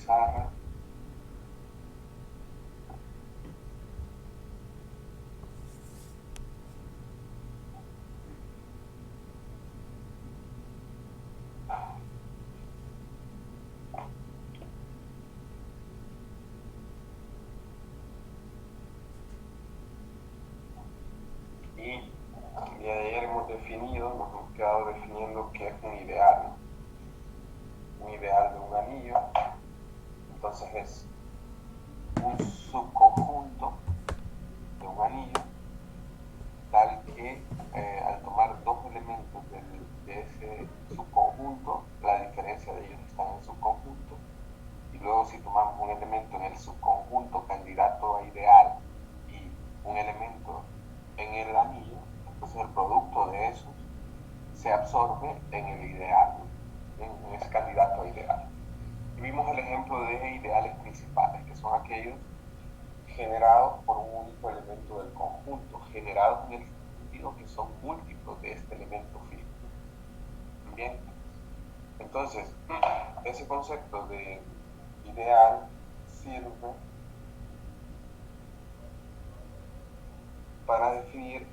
pizarra. Y el día de ayer hemos definido, nos hemos quedado definiendo qué es un ideal. Un ideal de un anillo, entonces es un subconjunto de un anillo tal que al tomar dos elementos de ese subconjunto, la diferencia de ellos está en el subconjunto, y luego si tomamos un elemento en el subconjunto candidato a ideal y un elemento en el anillo, entonces el producto de esos se absorbe en el ideal, en ese candidato a ideal. Y vimos el ejemplo de ideales principales, que son aquellos generados por un único elemento del conjunto, generados en el sentido que son múltiplos de este elemento físico. Bien, entonces ese concepto de ideal sirve para definir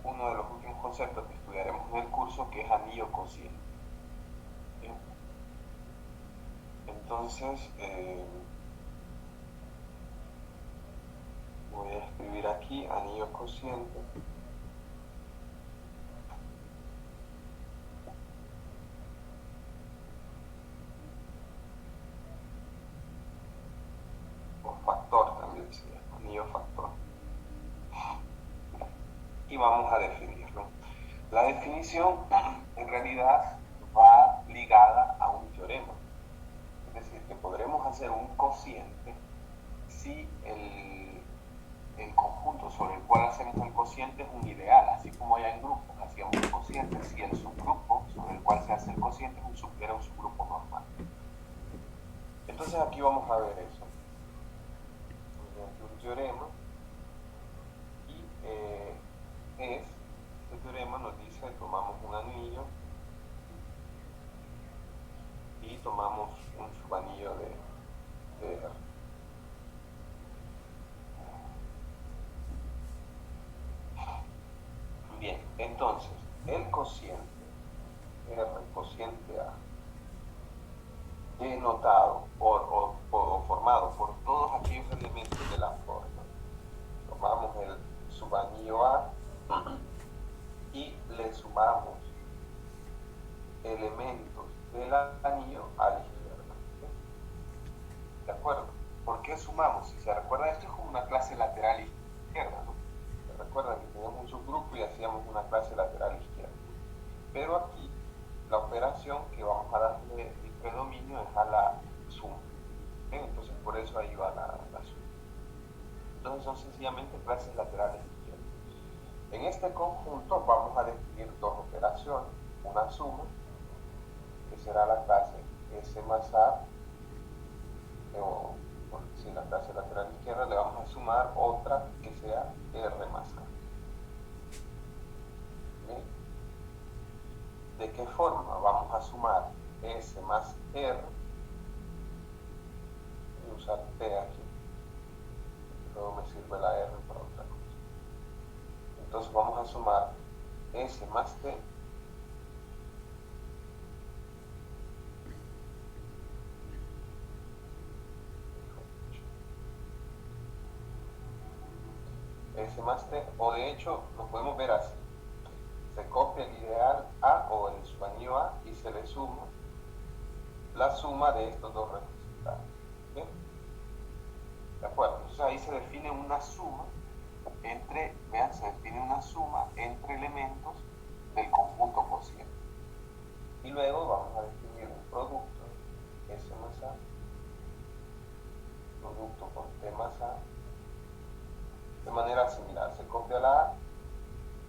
uno de los últimos conceptos que estudiaremos en el curso, que es anillo cociente. Bien. Entonces voy a escribir aquí anillo cociente. O factor también se llama, anillo factor. Y vamos a definirlo. La definición en realidad va ligada a un teorema. Es decir, que podremos hacer un cociente si el conjunto sobre el cual hacemos el cociente es un ideal, así como allá en grupos hacíamos un cociente, si el subgrupo sobre el cual se hace el cociente era un subgrupo normal. Entonces aquí vamos a ver eso. Un teorema, y este teorema nos dice, tomamos un anillo y tomamos un subanillo de R. Bien, entonces, el cociente R, el cociente A, denotado o formado por todos aquellos elementos de la forma. Tomamos el subanillo A y le sumamos elementos del anillo a la izquierda. ¿De acuerdo? ¿Por qué sumamos? Si se recuerda, esto es como una clase lateral izquierda, ¿no? Se recuerdan que teníamos un subgrupo y hacíamos una clase lateral izquierda. Pero aquí la operación que vamos a darle el predominio es a la suma. ¿Bien? Entonces por eso ahí va la suma. Entonces son sencillamente clases laterales izquierdas. En este conjunto vamos a definir dos operaciones, una suma, que será la clase S más A, o si la clase lateral izquierda le vamos a sumar otra que sea R más A. ¿Bien? ¿De qué forma? Vamos a sumar S más R, voy a usar T aquí, luego me sirve la R para otra cosa. Entonces vamos a sumar S más T S más T, o de hecho lo podemos ver así. Se copia el ideal A o el subanillo A y se le suma la suma de estos dos representantes. ¿Bien? ¿De acuerdo? Entonces ahí se define una suma entre, vean, se define una suma entre elementos del conjunto cociente. Y luego vamos a definir un producto, S más A, producto con T más A, de manera similar. Se copia la A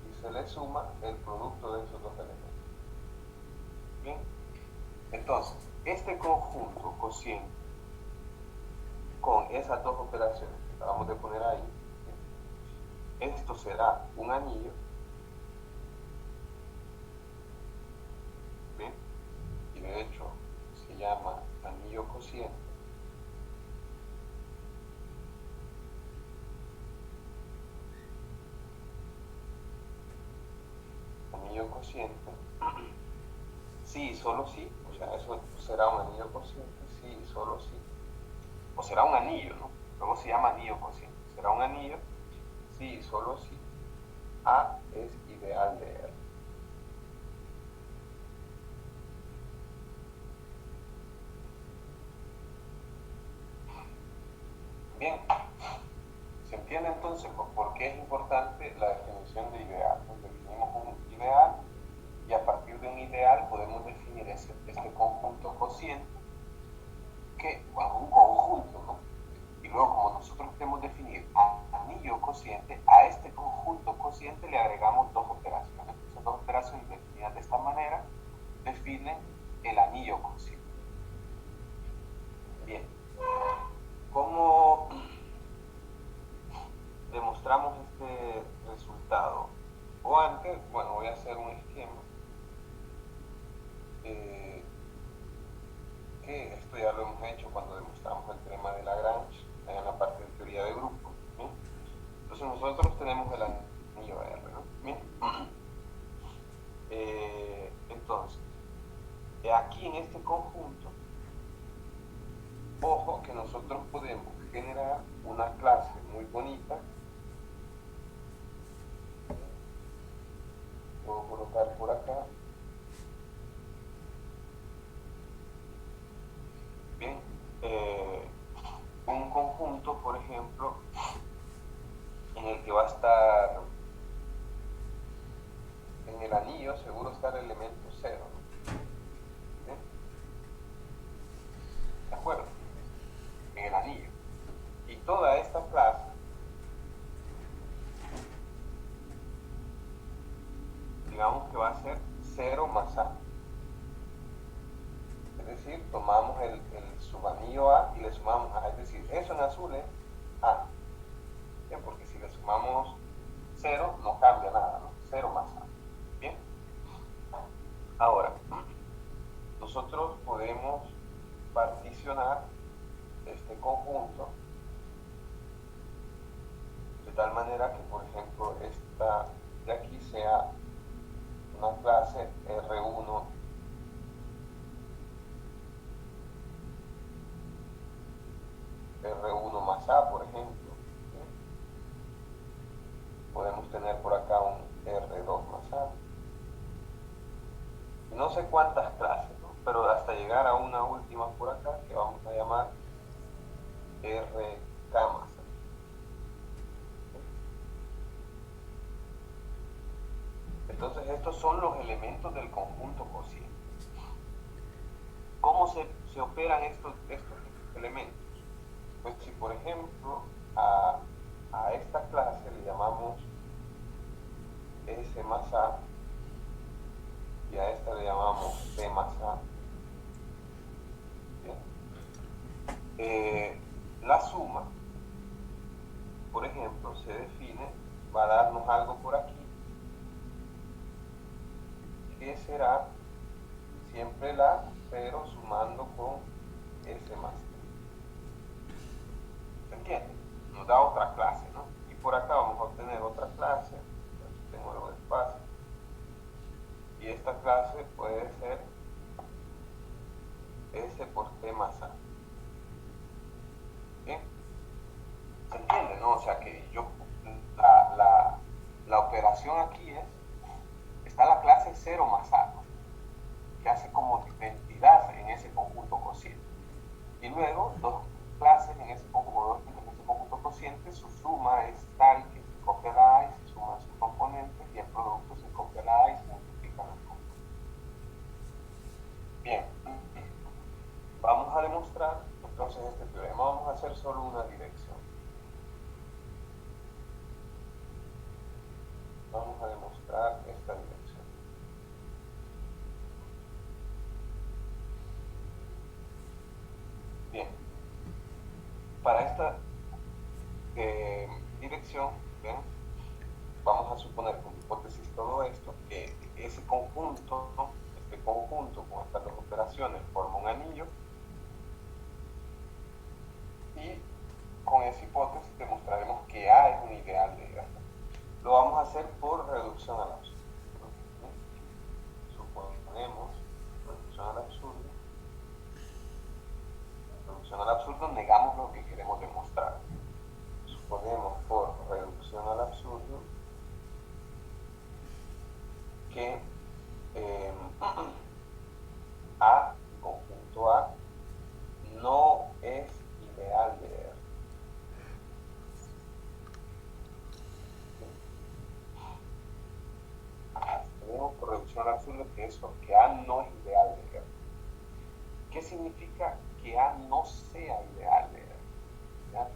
y se le suma el producto de esos dos elementos. Bien, entonces, este conjunto cociente con esas dos operaciones que acabamos de poner ahí, esto será un anillo. Bien, y de hecho cociente, sí, solo sí, o sea, eso será un anillo cociente, sí, solo sí, o será un anillo, ¿no? Luego se llama anillo cociente, será un anillo, sí, solo sí, A es ideal de R. Bien, ¿se entiende entonces por qué es importante la definición de ideal? Pues definimos un ideal y a partir de un ideal podemos definir este conjunto cociente, que, bueno, un conjunto, ¿no? Y luego, como nosotros queremos definir anillo cociente, a este conjunto cociente le agregamos dos operaciones. Esas dos operaciones definidas de esta manera definen el anillo cociente. Bien, ¿cómo demostramos este resultado? O antes, bueno, voy a hacer un esquema que esto ya lo hemos hecho cuando demostramos el teorema de Lagrange en la parte de teoría de grupos. ¿Bien? Entonces nosotros tenemos el anillo R, ¿no? Bien. Entonces, aquí en este conjunto, ojo que nosotros podemos generar una clase muy bonita. Puedo colocar por acá. Bien, un conjunto, por ejemplo, en el que va a estar, en el anillo seguro está el elemento 0, ¿no? ¿Bien? ¿De acuerdo? En el anillo. Y toda esta clase digamos que va a ser 0 más A. Es decir, tomamos el subanillo A y le sumamos A. Es decir, eso en azul es A. Bien, porque si le sumamos 0 no cambia nada, ¿no? 0 más A. Bien. Ahora, nosotros podemos particionar este conjunto de tal manera que, por ejemplo, esta de aquí sea una clase R1 más A, por ejemplo. ¿Sí? Podemos tener por acá un R2 más A. Y no sé cuántas clases, ¿no? Pero hasta llegar a una última por acá que vamos a llamar RK más A. Entonces estos son los elementos del conjunto cociente. ¿Cómo se operan estos elementos? Pues si por ejemplo a esta clase le llamamos S más A y a esta le llamamos T más A, la suma, por ejemplo, se define, va a darnos algo por aquí, que será siempre la 0 sumando con S más T. ¿Se entiende? Nos da otra clase, ¿no? Y por acá vamos a obtener otra clase, aquí tengo algo de espacio, y esta clase puede ser S por T más A. ¿Bien? ¿Se entiende, no? O sea que yo, la operación aquí está la clase 0 más A, ¿no? Que hace como identidad en ese conjunto cociente. Y luego dos clases en ese conjunto cociente, su suma es tal que se copia la A y se suma sus componentes, y el producto se copia la A y se multiplica los componentes. Bien, vamos a demostrar entonces este teorema. Vamos a hacer solo una dirección. Vamos a demostrar esta dirección. Bien, para esta dirección, ¿bien? Vamos a suponer como hipótesis todo esto, que ese conjunto, este conjunto con estas dos operaciones forma un anillo, y con esa hipótesis demostraremos que A es un ideal de R. Lo vamos a hacer por reducción al absoluto. eso, que A no es ideal de R. ¿Qué significa que A no sea ideal de R? ¿Ya?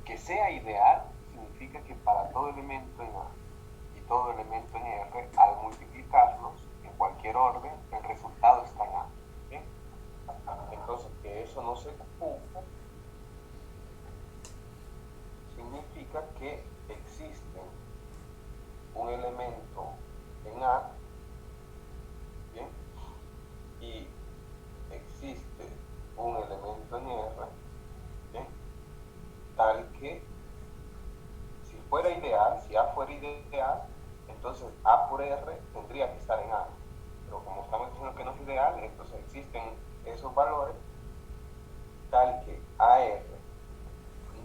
Que sea ideal significa que para todo elemento en A y todo elemento en R, al multiplicarlos en cualquier orden, el resultado está en A. ¿Sí? Entonces, que eso no se cumpla significa que existe un elemento en A, ¿bien? Y existe un elemento en R, ¿bien? Tal que si fuera ideal, si A fuera ideal, entonces A por R tendría que estar en A. Pero como estamos diciendo que no es ideal, entonces existen esos valores tal que AR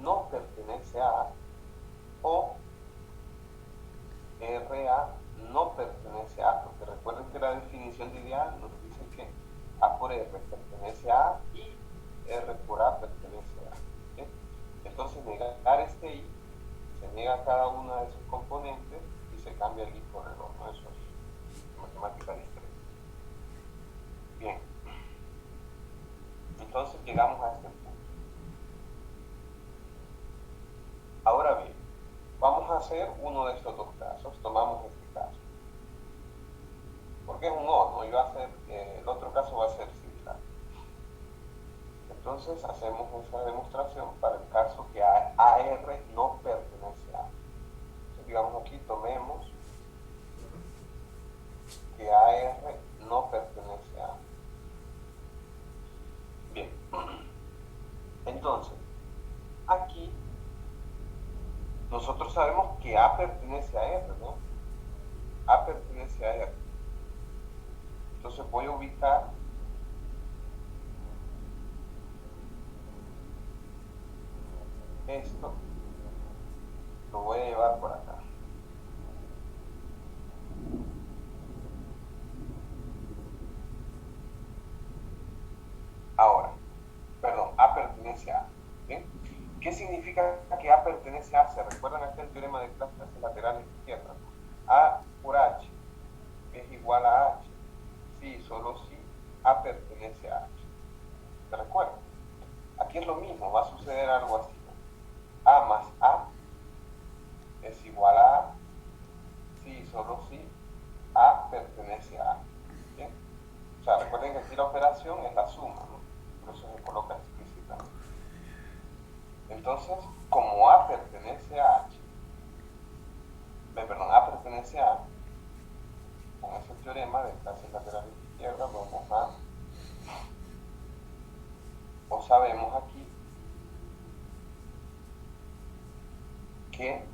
no pertenece a A o RA no pertenece a A, porque recuerden que la definición de ideal nos dice que A por R pertenece a A y R por A pertenece a A. ¿Sí? Entonces negar este I, se niega cada una de sus componentes y se cambia el I por el otro. Eso es matemática discreta. Bien, entonces llegamos a este punto. Ahora bien, vamos a hacer uno de estos dos casos. Tomamos este caso. Porque es un O, ¿no? Y va a ser, el otro caso va a ser similar. Entonces hacemos esa demostración para el caso que AR no pertenece a A. Entonces, digamos aquí, tomemos que AR no pertenece a A. Bien. Entonces, aquí nosotros sabemos que A pertenece a R, ¿no? A pertenece a R. Entonces voy a ubicar esto, lo voy a llevar por acá. Ahora, perdón, A pertenece a A. ¿Sí? ¿Qué significa que A pertenece a A? ¿Se recuerdan aquel teorema de clases laterales izquierdas? A por H es igual a H. Sí, solo si A pertenece a H. ¿Se recuerdan? Aquí es lo mismo, va a suceder algo así. A más A es igual a A, si solo si A pertenece a A. ¿Bien? O sea, recuerden que aquí la operación es la suma, ¿no? Por eso se coloca explícitamente. Entonces, como A pertenece a H, perdón, A pertenece a A, con ese teorema de clases laterales izquierdas vamos a, o sabemos aquí, que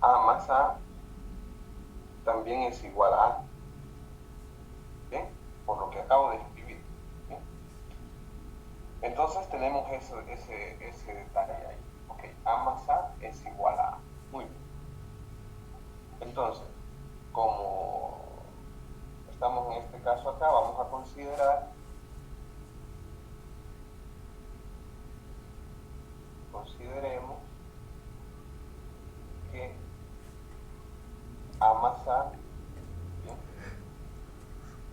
A más A también es igual a A. ¿Bien? Por lo que acabo de escribir. ¿Bien? Entonces tenemos ese detalle ahí. Ok, A más A es igual a A. Muy bien. Entonces, como estamos en este caso acá, vamos a consideremos que A más A, ¿bien?,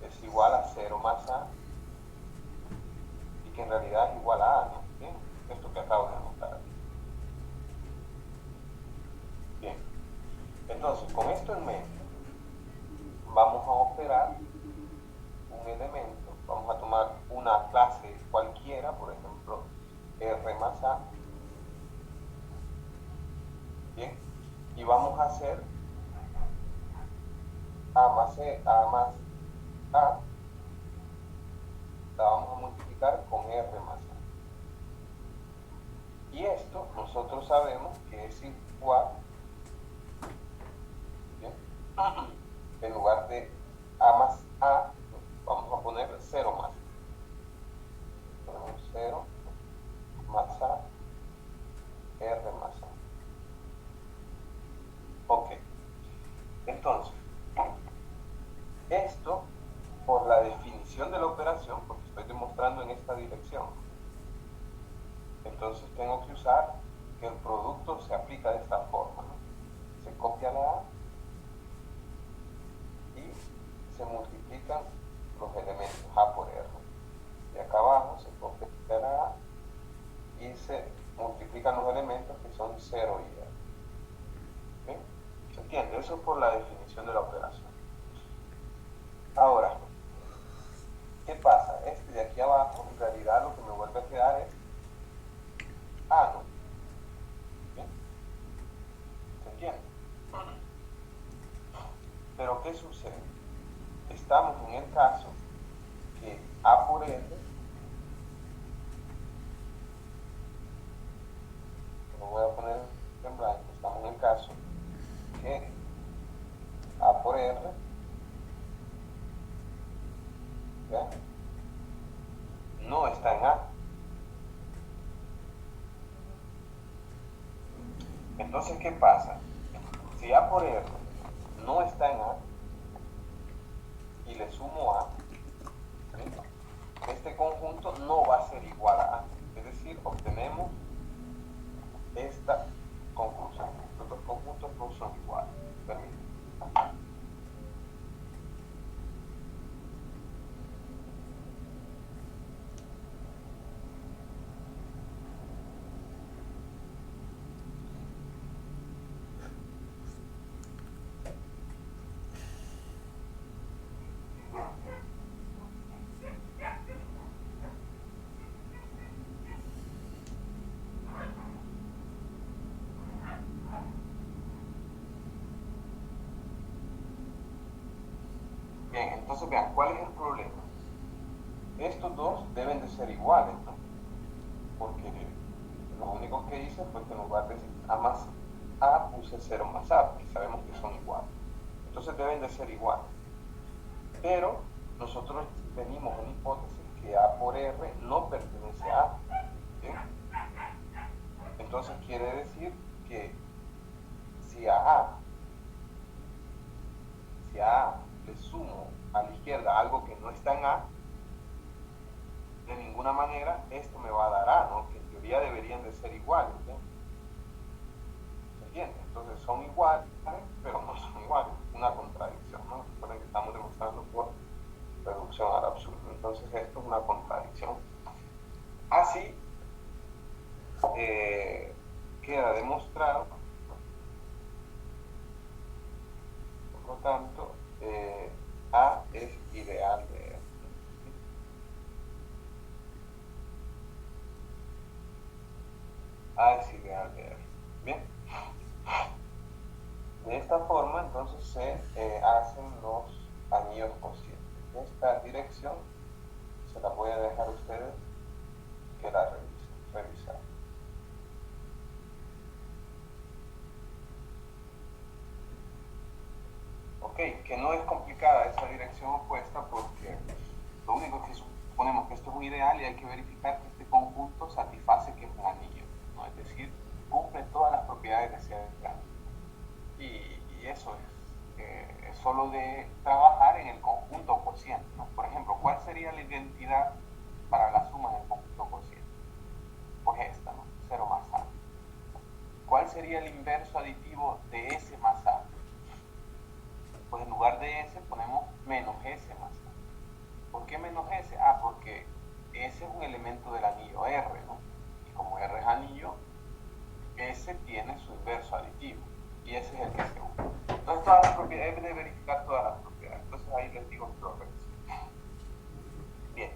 es igual a 0 más A y que en realidad es igual a A, ¿no? ¿Bien? Esto que acabo de anotar aquí. Bien, entonces con esto en mente vamos a operar un elemento, vamos a tomar una clase cualquiera, por ejemplo R más A, bien, y vamos a hacer A más A, la vamos a multiplicar con R más A. Y esto nosotros sabemos que es igual, ¿bien?, en lugar de A más A, vamos a poner 0 más A. Ponemos 0 más A, R más A. Ok. Entonces, esto, por la definición de la operación, porque estoy demostrando en esta dirección, entonces tengo que usar que el producto se aplica de esta forma, ¿no? Se copia la A y se multiplican los elementos A por R. Y acá abajo se copia la A y se multiplican los elementos que son 0 y R. ¿Bien? ¿Se entiende? Eso es por la definición de la operación. Ahora, ¿qué pasa? Este de aquí abajo, en realidad lo que me vuelve a quedar es A, ¿no? ¿Bien? ¿Se entiende? Pero ¿qué sucede? Estamos en el caso que A por R, lo voy a poner en blanco, estamos en el caso que A por R, ¿ya? No está en A. Entonces, ¿qué pasa? Si A por R no está en A y le sumo A, ¿sí? Este conjunto no va a ser igual a A. Es decir, obtenemos esta conclusión. Los dos conjuntos no son iguales. Permítame. Bien, entonces vean, ¿cuál es el problema? Estos dos deben de ser iguales, ¿no? Porque lo único que hice fue que en lugar de A más A puse 0 más A, porque sabemos que son iguales. Entonces deben de ser iguales. Pero nosotros venimos en hipótesis que A por R no pertenece a A. ¿Sí? Entonces quiere decir que si a A le sumo a la izquierda algo que no está en A, de ninguna manera esto me va a dar A, ¿no? Que en teoría deberían de ser iguales, ¿sí? ¿Se entiende? Entonces son iguales, pero no son iguales. Una contradicción, ¿no? Recuerden que estamos demostrando por reducción al absurdo. Entonces esto es una contradicción. Así queda demostrado, por lo tanto, A es ideal de R. A es ideal de R. Bien. De esta forma, entonces, se hacen los anillos cocientes. Esta dirección se la voy a dejar a ustedes que la revisar. Ok, que no es complicada esa dirección opuesta porque lo único que suponemos que esto es un ideal y hay que verificar que este conjunto satisface que es un anillo, ¿no? Es decir, cumple todas las propiedades de ese anillo. Y eso es solo de trabajar en el conjunto cociente, ¿no? Por ejemplo, ¿cuál sería la identidad para la suma del conjunto cociente? Pues esta, ¿no? 0 más A. ¿Cuál sería el inverso aditivo de S más A? Pues en lugar de S ponemos menos S más A. ¿Por qué menos S? Ah, porque S es un elemento del anillo R, ¿no? Y como R es anillo, S tiene su inverso aditivo. Y ese es el que se usa. Entonces todas las propiedades, deben de verificar todas las propiedades. Entonces ahí les digo que lo revisen. Bien.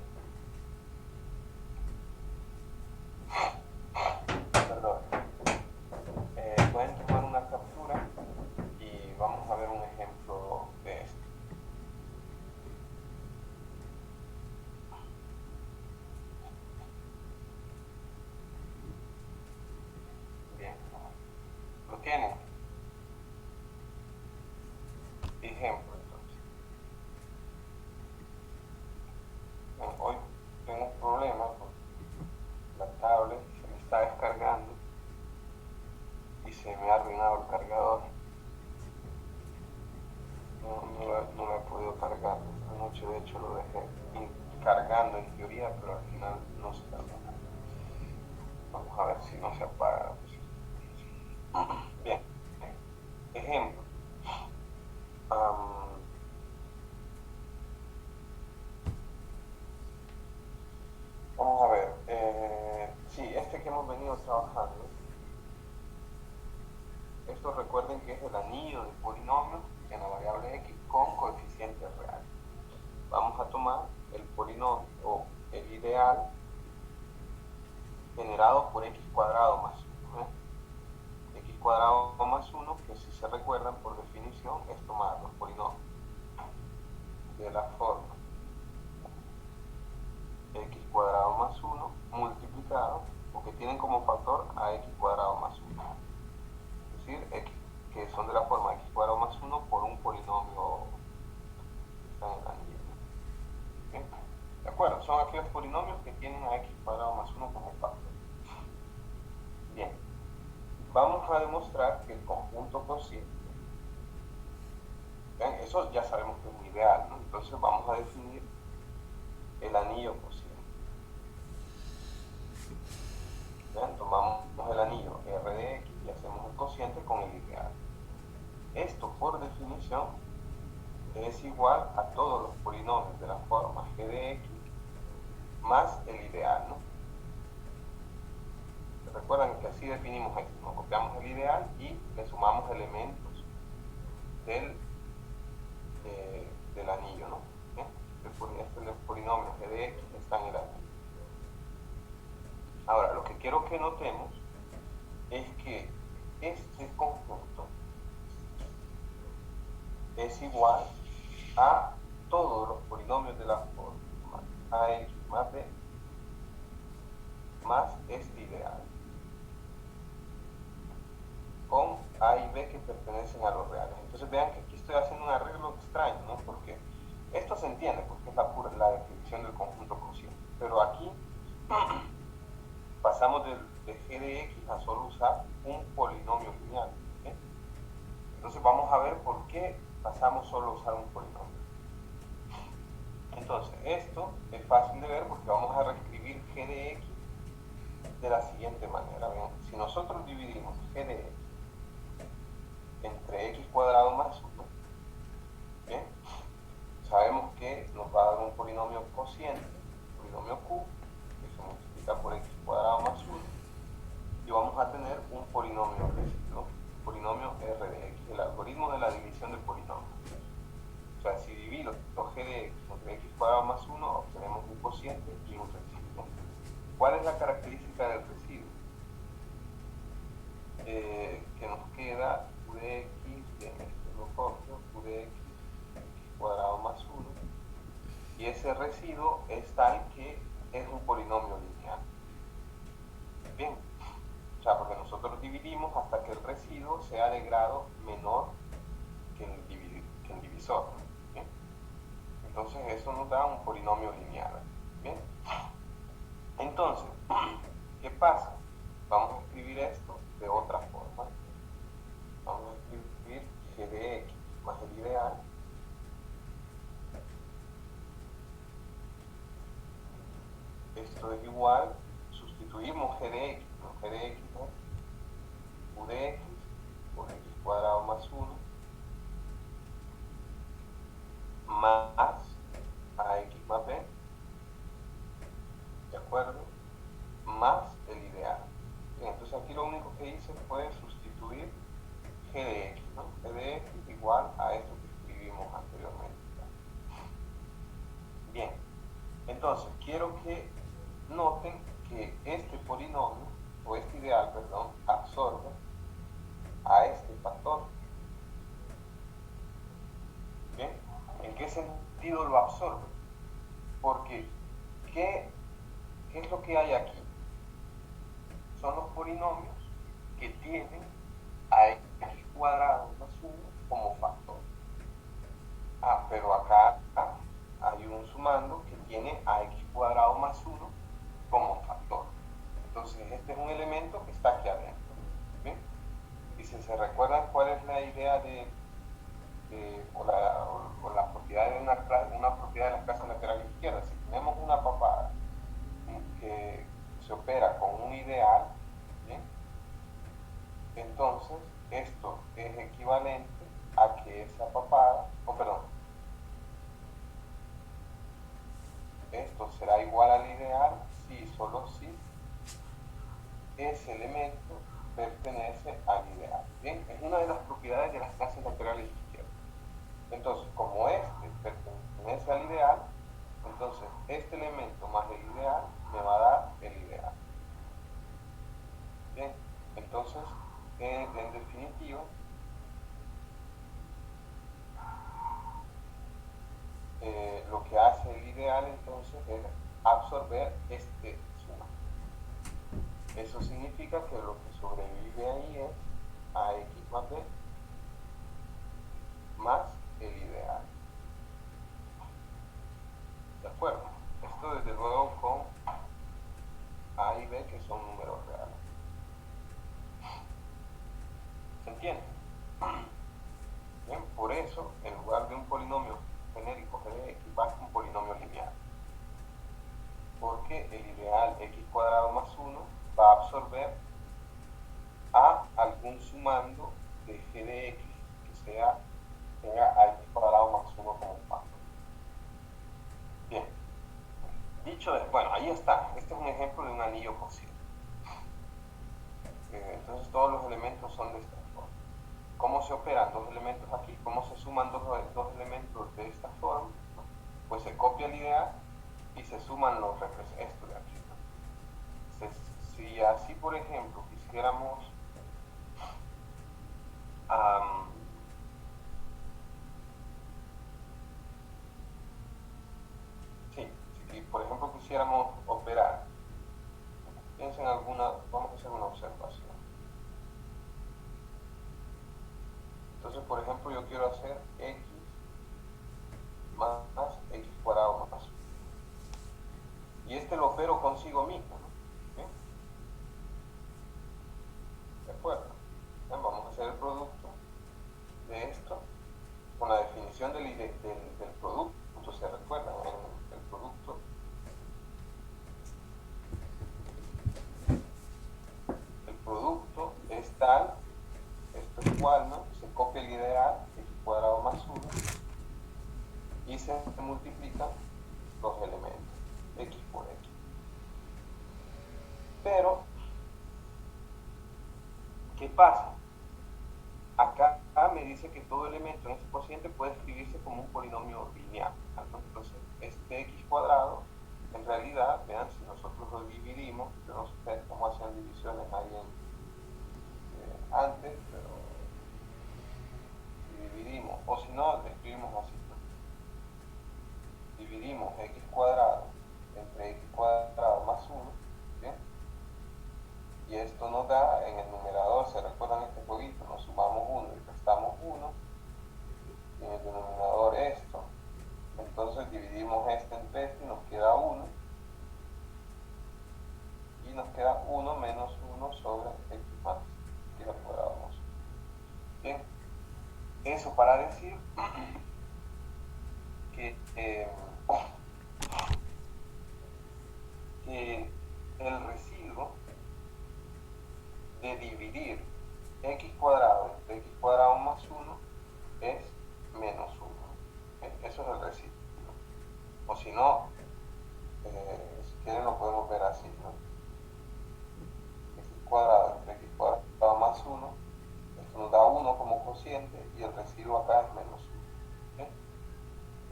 Perdón. Pueden tomar una captura y vamos a ver un ejemplo de esto. Bien. ¿Lo tienen? Ejemplo, entonces. Bueno, hoy tengo un problema con la tablet, se me está descargando y se me ha arruinado el cargador. No lo he podido cargar. Anoche de hecho lo dejé cargando en teoría, pero al final no se carga. Vamos a ver si no se apaga. Bien. Ejemplo. hemos venido trabajando. Esto recuerden que es el anillo de polinomios en la variable x con coeficientes reales. Vamos a tomar el polinomio o el ideal generado por x cuadrado más 1. X cuadrado más 1, que si se recuerdan por definición es tomar los polinomios de la forma x cuadrado más 1 multiplicado, porque tienen como factor a x cuadrado más 1. Es decir, x, que son de la forma x cuadrado más 1 por un polinomio que está en el anillo. ¿Bien? ¿De acuerdo? Son aquellos polinomios que tienen a x cuadrado más 1 como factor. Bien. Vamos a demostrar que el conjunto cociente, ¿ven? Eso ya sabemos que es un ideal, ¿no? Entonces vamos a definir el anillo cociente. ¿Ven? Tomamos el anillo R de x y hacemos el cociente con el ideal. Esto, por definición, es igual a todos los polinomios de la forma g de x más el ideal, ¿no? Recuerdan que así definimos esto, ¿no? Copiamos el ideal y le sumamos elementos del anillo, ¿no? Este polinomio g de x está en el anillo. Ahora, lo que quiero que notemos es que este conjunto es igual a todos los polinomios de la forma ax más b más este ideal, con a y b que pertenecen a los reales. Entonces vean que aquí estoy haciendo un arreglo extraño, ¿no? Porque esto se entiende, porque es la definición del conjunto cociente. Pero aquí pasamos de g de x a solo usar un polinomio lineal. ¿Sí? Entonces vamos a ver por qué pasamos solo a usar un polinomio. Entonces esto es fácil de ver porque vamos a reescribir g de x de la siguiente manera. ¿Ven? Si nosotros dividimos g de x entre x cuadrado más 1, ¿bien? Sabemos que nos va a dar un polinomio cociente, polinomio q, que se multiplica por x cuadrado más 1, y vamos a tener un polinomio residuo, polinomio r de x, el algoritmo de la división de polinomios. O sea, si divido g de x entre x cuadrado más 1, obtenemos un cociente y un residuo. ¿Cuál es la característica del residuo? Que nos queda q de x, bien, esto lo copio, q de x cuadrado más 1, y ese residuo es tal que es un polinomio lineal. Bien, o sea, porque nosotros dividimos hasta que el residuo sea de grado menor que el divisor. ¿Bien? Entonces eso nos da un polinomio lineal. Bien, entonces, ¿qué pasa? Vamos a escribir esto de otra forma. Vamos a escribir g de x más el ideal esto es igual, sustituimos g de x, ¿no? G de x es q de x por x cuadrado más 1 más ax más b, ¿de acuerdo? Más el ideal. Bien, entonces aquí lo único que hice fue sustituir g de x, ¿no? G de x igual a esto que escribimos anteriormente. Bien, entonces quiero que noten que este polinomio, o este ideal, perdón, absorbe a este factor. ¿Bien? ¿En qué sentido lo absorbe? Porque, ¿qué es lo que hay aquí? Son los polinomios que tienen a x cuadrado más 1 como factor. Ah, pero acá hay un sumando que tiene a x cuadrado más 1 como factor. Entonces este es un elemento que está aquí adentro. ¿Bien? Y si se recuerdan cuál es la idea o la propiedad de una propiedad de las casas laterales izquierdas, si tenemos una papada que se opera con un ideal, ¿bien? Entonces esto es equivalente a que esa papada, esto será igual al ideal si, solo si ese elemento pertenece al ideal. Bien, es una de las propiedades de las clases laterales izquierdas. Entonces, como este pertenece al ideal, entonces este elemento más el ideal me va a dar el ideal. Bien, entonces, en definitiva, lo que hace el ideal entonces es absorber este suma. Eso significa que lo que sobrevive ahí es ax más b más el ideal. ¿De acuerdo? Esto desde luego con a y b que son números reales. ¿Se entiende? Bien, por eso, en lugar de un polinomio genérico g de x, va a ser un polinomio lineal. Porque el ideal x cuadrado más 1 va a absorber a algún sumando de g de x que tenga a x cuadrado más 1 como un factor. Bien, dicho esto, bueno, ahí está. Este es un ejemplo de un anillo cosido. Entonces todos los elementos son de esta forma. ¿Cómo se operan dos elementos aquí? ¿Cómo se suman dos elementos de esta forma? Pues se copia el ideal y se suman los esto de aquí. Si así, por ejemplo, quisiéramos si por ejemplo quisiéramos operar, piensen en alguna, vamos a hacer una observación. Entonces, por ejemplo, yo quiero hacer x más x cuadrado más 1. Y este lo opero consigo mismo, ¿no? ¿Bien? ¿De acuerdo? Bien, vamos a hacer el producto de esto con la definición del producto. ¿Se recuerdan? El producto es tal, esto es igual, ¿no? Se copia el ideal, x cuadrado más 1, y se multiplican los elementos, x por x. Pero, ¿qué pasa? Acá me dice que todo elemento en este cociente puede escribirse como un polinomio lineal, ¿no? Entonces, este x cuadrado, en realidad, vean, si nosotros lo dividimos, yo no sé cómo hacían divisiones ahí antes, pero si dividimos, o si no, lo escribimos así, ¿no? Dividimos x cuadrado entre x cuadrado más 1, ¿bien? Y esto nos da, en el numerador, ¿se recuerdan este jueguito? Nos sumamos 1 y restamos 1, y en el denominador esto. Entonces dividimos este entre este y nos queda 1, y nos queda 1 menos 1 sobre x más x al cuadrado más 1. Bien, eso para decir que el residuo de dividir x cuadrado entre x cuadrado más 1 es menos 1. Eso es el residuo. O si no, si quieren lo podemos ver así, ¿no? X cuadrado entre x cuadrado más 1, esto nos da 1 como cociente y el residuo acá es menos 1. ¿Sí?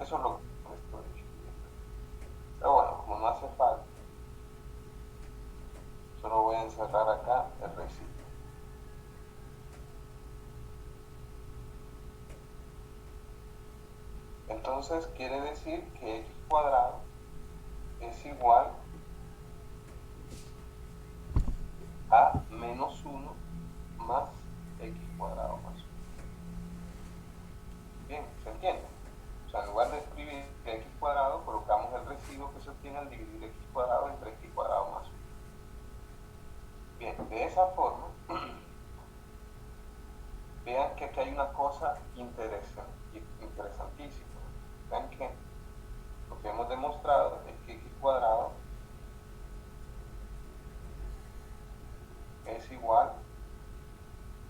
Eso es lo que estoy escribiendo. Pero bueno, como no hace falta, solo voy a encerrar acá el residuo. Entonces quiere decir que x cuadrado es igual a menos 1 más x cuadrado más 1. Bien, ¿se entiende? O sea, en lugar de escribir x cuadrado, colocamos el residuo que se obtiene al dividir x cuadrado entre x cuadrado más 1. Bien, de esa forma, vean que aquí hay una cosa interesantísima. Vean que lo que hemos demostrado es que x cuadrado es igual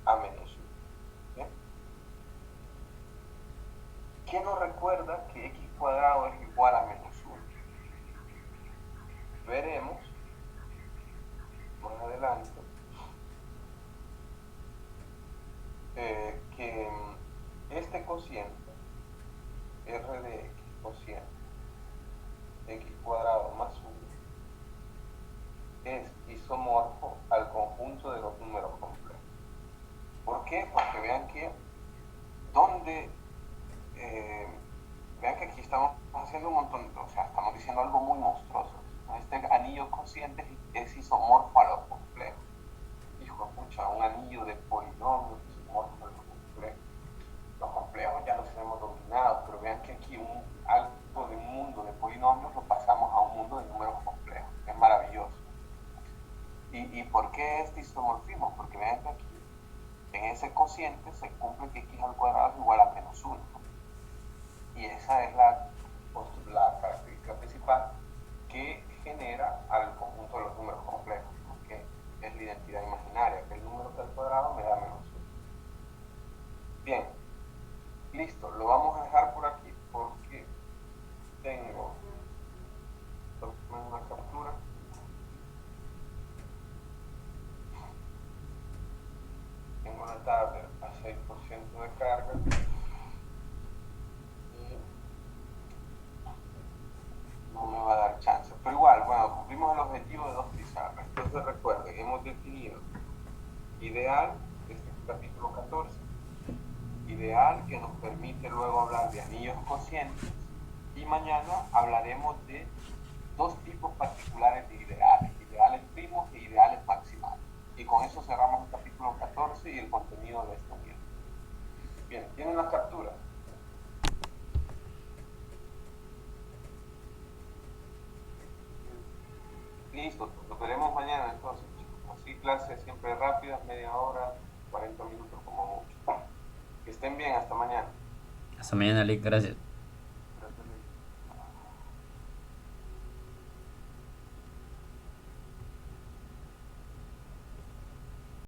a menos 1. ¿Bien? ¿Qué nos recuerda que x cuadrado es igual a menos 1? Veremos más adelante cocientes es isomorfo a los complejos. Hijo de pucha, un anillo de polinomios isomorfo a los complejos. Los complejos ya los tenemos dominados, pero vean que aquí algo de un mundo de polinomios lo pasamos a un mundo de números complejos. Es maravilloso. ¿Y por qué este isomorfismo? Porque vean que aquí, en ese cociente, se cumple que x al cuadrado es igual a menos 1. Y esa es la característica principal que genera al conjunto de los números complejos, ¿no? Que es la identidad imaginaria, que el número al cuadrado me da menos 1. Bien, listo, lo vamos a dejar por aquí porque tengo una captura. Tengo una tablet a 6% de carga y no me va a dar chance. Pero igual, bueno, cumplimos el objetivo de 2 pizarras. Entonces recuerden, hemos definido ideal, este es el capítulo 14, ideal que nos permite luego hablar de anillos cocientes, y mañana hablaremos de 2 tipos particulares de ideales, ideales primos e ideales maximales. Y con eso cerramos el capítulo 14 y el contenido de esta unidad. Bien, ¿tienen las capturas? Listo, nos veremos mañana entonces, chicos. Así clases siempre rápidas, media hora, 40 minutos como mucho. Que estén bien, hasta mañana. Hasta mañana, Lick, gracias.